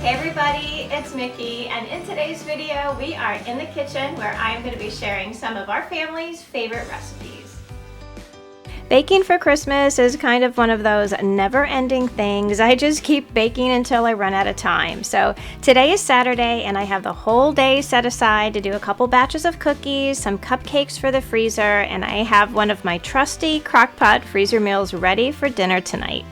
Hey everybody, it's Mickey, and in today's video we are in the kitchen where I'm going to be sharing some of our family's favorite recipes. Baking for Christmas is kind of one of those never-ending things. I just keep baking until I run out of time. So today is Saturday and I have the whole day set aside to do a couple batches of cookies, some cupcakes for the freezer, and I have one of my trusty crock-pot freezer meals ready for dinner tonight.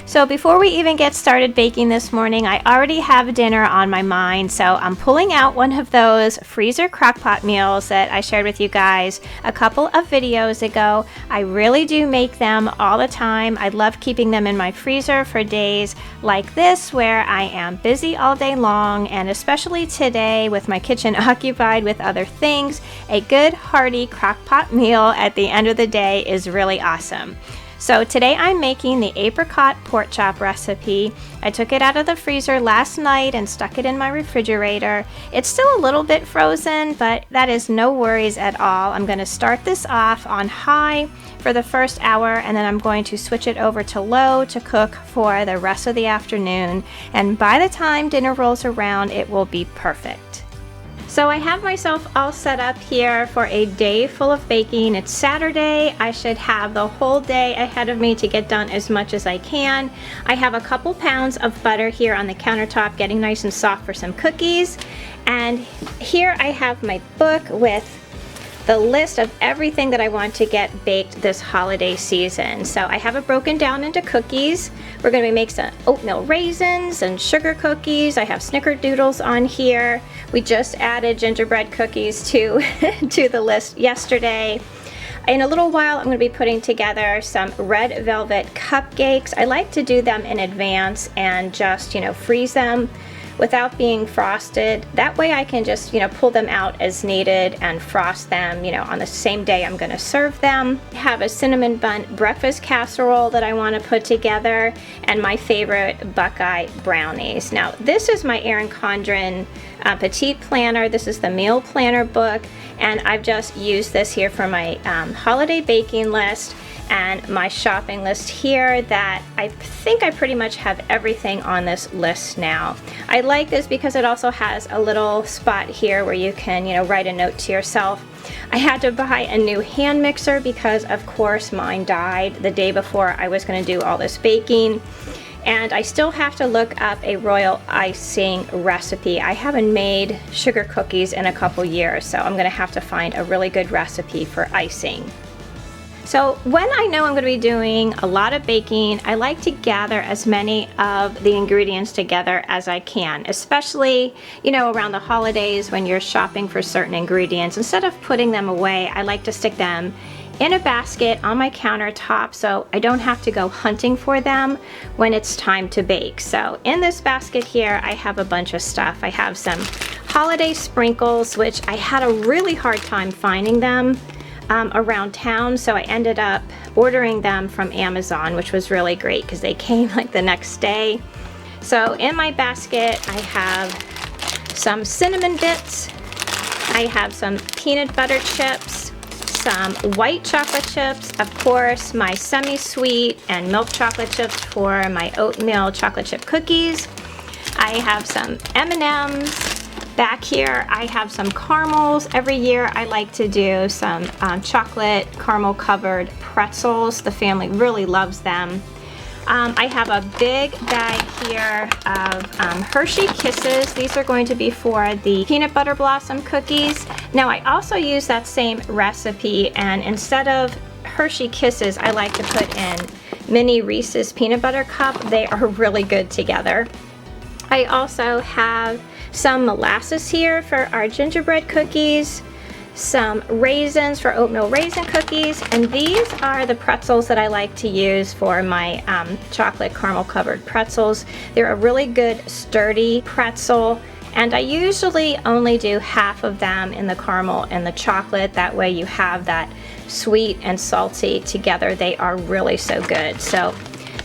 So before we even get started baking this morning, I already have dinner on my mind, so I'm pulling out one of those freezer crock-pot meals that I shared with you guys a couple of videos ago. I really do make them all the time. I love keeping them in my freezer for days like this where I am busy all day long, and especially today with my kitchen occupied with other things, a good hearty crock-pot meal at the end of the day is really awesome. So today I'm making the apricot pork chop recipe. I took it out of the freezer last night and stuck it in my refrigerator. It's still a little bit frozen, but that is no worries at all. I'm going to start this off on high for the first hour, and then I'm going to switch it over to low to cook for the rest of the afternoon. And by the time dinner rolls around, it will be perfect. So I have myself all set up here for a day full of baking. It's Saturday. I should have the whole day ahead of me to get done as much as I can. I have a couple pounds of butter here on the countertop getting nice and soft for some cookies. And here I have my book with the list of everything that I want to get baked this holiday season. So I have it broken down into cookies. We're going to make some oatmeal raisins and sugar cookies. I have snickerdoodles on here. We just added gingerbread cookies to the list yesterday. In a little while, I'm going to be putting together some red velvet cupcakes. I like to do them in advance and just, freeze them without being frosted. That way I can just, pull them out as needed and frost them, on the same day I'm going to serve them. I have a cinnamon bun breakfast casserole that I want to put together, and my favorite Buckeye brownies. Now, this is my Erin Condren petite planner. This is the meal planner book, and I've just used this here for my holiday baking list and my shopping list here that I think I pretty much have everything on this list now. I like this because it also has a little spot here where you can, write a note to yourself. I had to buy a new hand mixer because, of course, mine died the day before I was going to do all this baking. And I still have to look up a royal icing recipe. I haven't made sugar cookies in a couple years, so I'm going to have to find a really good recipe for icing. So when I know I'm going to be doing a lot of baking, I like to gather as many of the ingredients together as I can, especially, around the holidays when you're shopping for certain ingredients. Instead of putting them away, I like to stick them in a basket on my countertop so I don't have to go hunting for them when it's time to bake. So in this basket here, I have a bunch of stuff. I have some holiday sprinkles, which I had a really hard time finding them around town, so I ended up ordering them from Amazon, which was really great because they came like the next day. So in my basket I have some cinnamon bits, I have some peanut butter chips, some white chocolate chips, of course my semi-sweet and milk chocolate chips for my oatmeal chocolate chip cookies. I have some M&Ms. Back here I have some caramels. Every year I like to do some chocolate caramel covered pretzels. The family really loves them. I have a big bag here of Hershey Kisses. These are going to be for the peanut butter blossom cookies. Now I also use that same recipe, and instead of Hershey Kisses I like to put in mini Reese's peanut butter cup. They are really good together. I also have some molasses here for our gingerbread cookies, some raisins for oatmeal raisin cookies, and these are the pretzels that I like to use for my chocolate caramel covered pretzels. They're a really good sturdy pretzel, and I usually only do half of them in the caramel and the chocolate. That way you have that sweet and salty together. They are really so good. So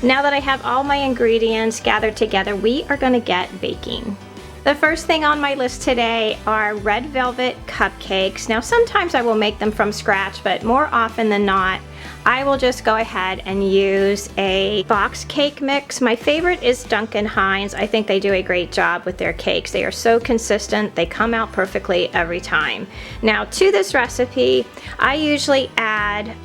now that I have all my ingredients gathered together, we are going to get baking. The first thing on my list today are red velvet cupcakes. Now sometimes I will make them from scratch, but more often than not I will just go ahead and use a box cake mix. My favorite is Duncan Hines. I think they do a great job with their cakes. They are so consistent. They come out perfectly every time. Now to this recipe, I usually add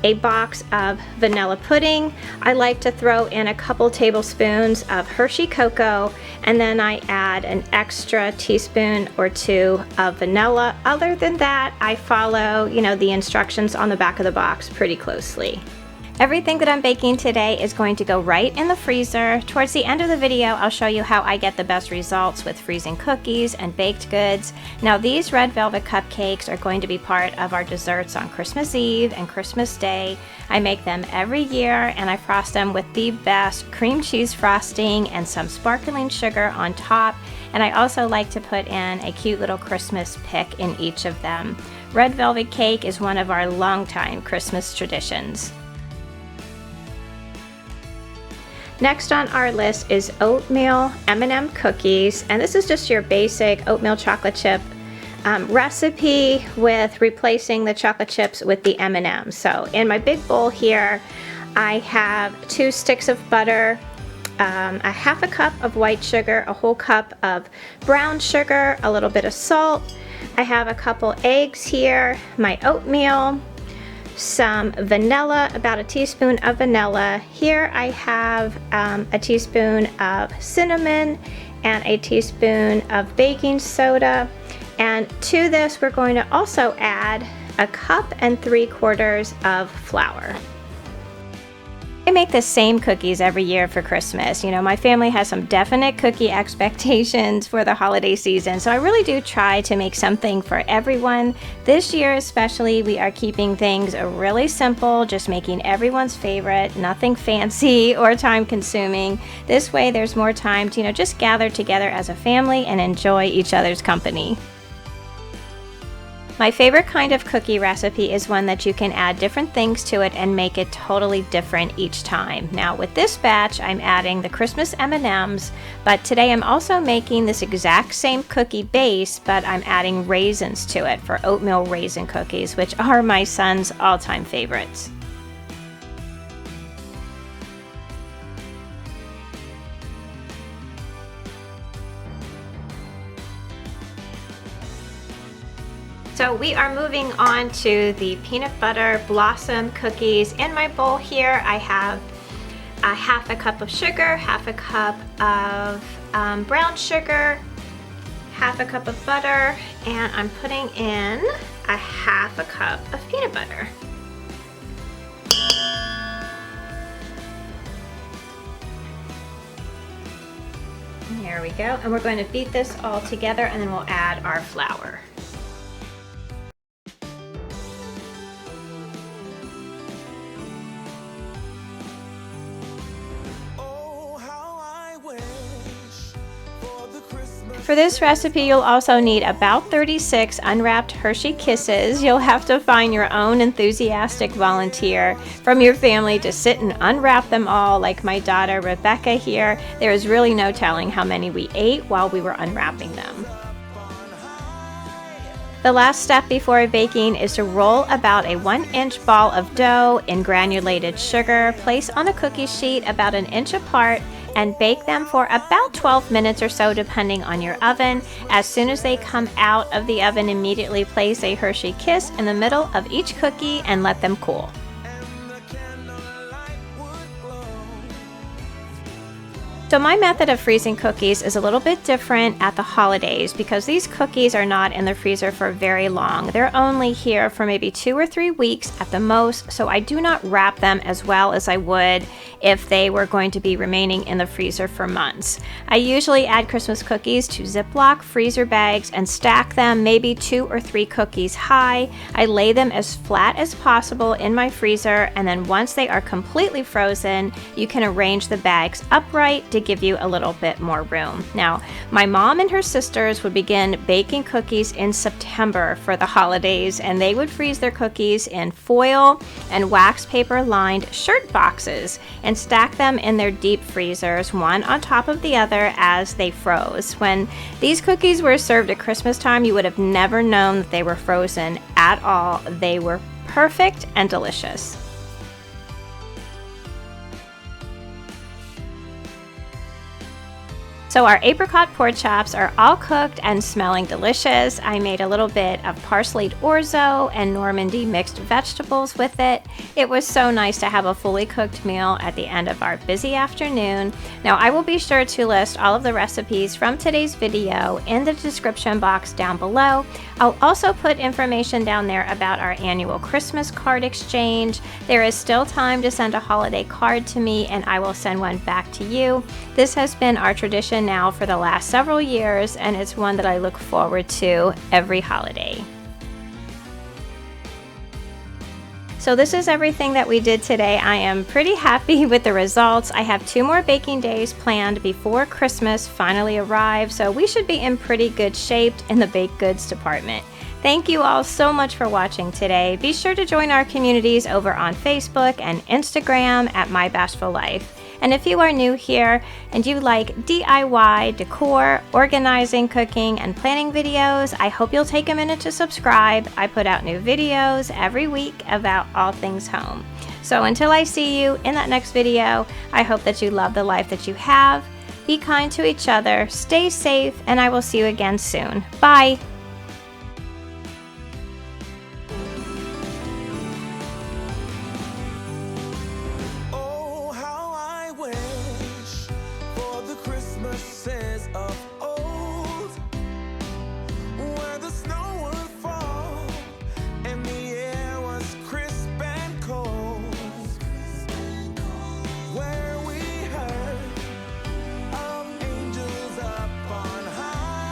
a box of vanilla pudding. I like to throw in a couple tablespoons of Hershey cocoa, and then I add an extra teaspoon or two of vanilla. Other than that, I follow, you know, the instructions on the back of the box pretty closely. Everything that I'm baking today is going to go right in the freezer. Towards the end of the video, I'll show you how I get the best results with freezing cookies and baked goods. Now these red velvet cupcakes are going to be part of our desserts on Christmas Eve and Christmas Day. I make them every year and I frost them with the best cream cheese frosting and some sparkling sugar on top. And I also like to put in a cute little Christmas pick in each of them. Red velvet cake is one of our longtime Christmas traditions. Next on our list is Oatmeal M&M cookies, and this is just your basic oatmeal chocolate chip recipe with replacing the chocolate chips with the M&Ms. So in my big bowl here, I have 2 sticks of butter, a half a cup of white sugar, a whole cup of brown sugar, a little bit of salt. I have a couple eggs here, my oatmeal, some vanilla, about a teaspoon of vanilla. Here I have a teaspoon of cinnamon and a teaspoon of baking soda. And to this, we're going to also add a cup and 3/4 of flour. I make the same cookies every year for Christmas. You know, my family has some definite cookie expectations for the holiday season, so I really do try to make something for everyone. This year especially, we are keeping things really simple, just making everyone's favorite, nothing fancy or time consuming. This way there's more time to, you know, just gather together as a family and enjoy each other's company. My favorite kind of cookie recipe is one that you can add different things to it and make it totally different each time. Now with this batch, I'm adding the Christmas M&Ms, but today I'm also making this exact same cookie base, but I'm adding raisins to it for oatmeal raisin cookies, which are my son's all-time favorites. So we are moving on to the peanut butter blossom cookies. In my bowl here, I have a half a cup of sugar, half a cup of brown sugar, half a cup of butter, and I'm putting in a half a cup of peanut butter. There we go. And we're going to beat this all together and then we'll add our flour. For this recipe, you'll also need about 36 unwrapped Hershey Kisses. You'll have to find your own enthusiastic volunteer from your family to sit and unwrap them all, like my daughter Rebecca here. There is really no telling how many we ate while we were unwrapping them. The last step before baking is to roll about a 1-inch ball of dough in granulated sugar, place on a cookie sheet about 1 inch apart, and bake them for about 12 minutes or so depending on your oven. As soon as they come out of the oven, immediately place a Hershey Kiss in the middle of each cookie and let them cool. So my method of freezing cookies is a little bit different at the holidays because these cookies are not in the freezer for very long. They're only here for maybe 2 or 3 weeks at the most, so I do not wrap them as well as I would if they were going to be remaining in the freezer for months. I usually add Christmas cookies to Ziploc freezer bags and stack them maybe 2 or 3 cookies high. I lay them as flat as possible in my freezer, and then once they are completely frozen, you can arrange the bags upright to give you a little bit more room. Now, my mom and her sisters would begin baking cookies in September for the holidays, and they would freeze their cookies in foil and wax paper lined shirt boxes and stack them in their deep freezers, one on top of the other as they froze. When these cookies were served at Christmas time, you would have never known that they were frozen at all. They were perfect and delicious. So our apricot pork chops are all cooked and smelling delicious. I made a little bit of parsleyed orzo and Normandy mixed vegetables with it. It was so nice to have a fully cooked meal at the end of our busy afternoon. Now I will be sure to list all of the recipes from today's video in the description box down below. I'll also put information down there about our annual Christmas card exchange. There is still time to send a holiday card to me and I will send one back to you. This has been our tradition now for the last several years, and it's one that I look forward to every holiday. So this is everything that we did today. I am pretty happy with the results. I have 2 more baking days planned before Christmas finally arrives, so we should be in pretty good shape in the baked goods department. Thank you all so much for watching today. Be sure to join our communities over on Facebook and Instagram at My Bashful Life. And if you are new here and you like DIY, decor, organizing, cooking, and planning videos, I hope you'll take a minute to subscribe. I put out new videos every week about all things home. So until I see you in that next video, I hope that you love the life that you have. Be kind to each other, stay safe, and I will see you again soon. Bye! Say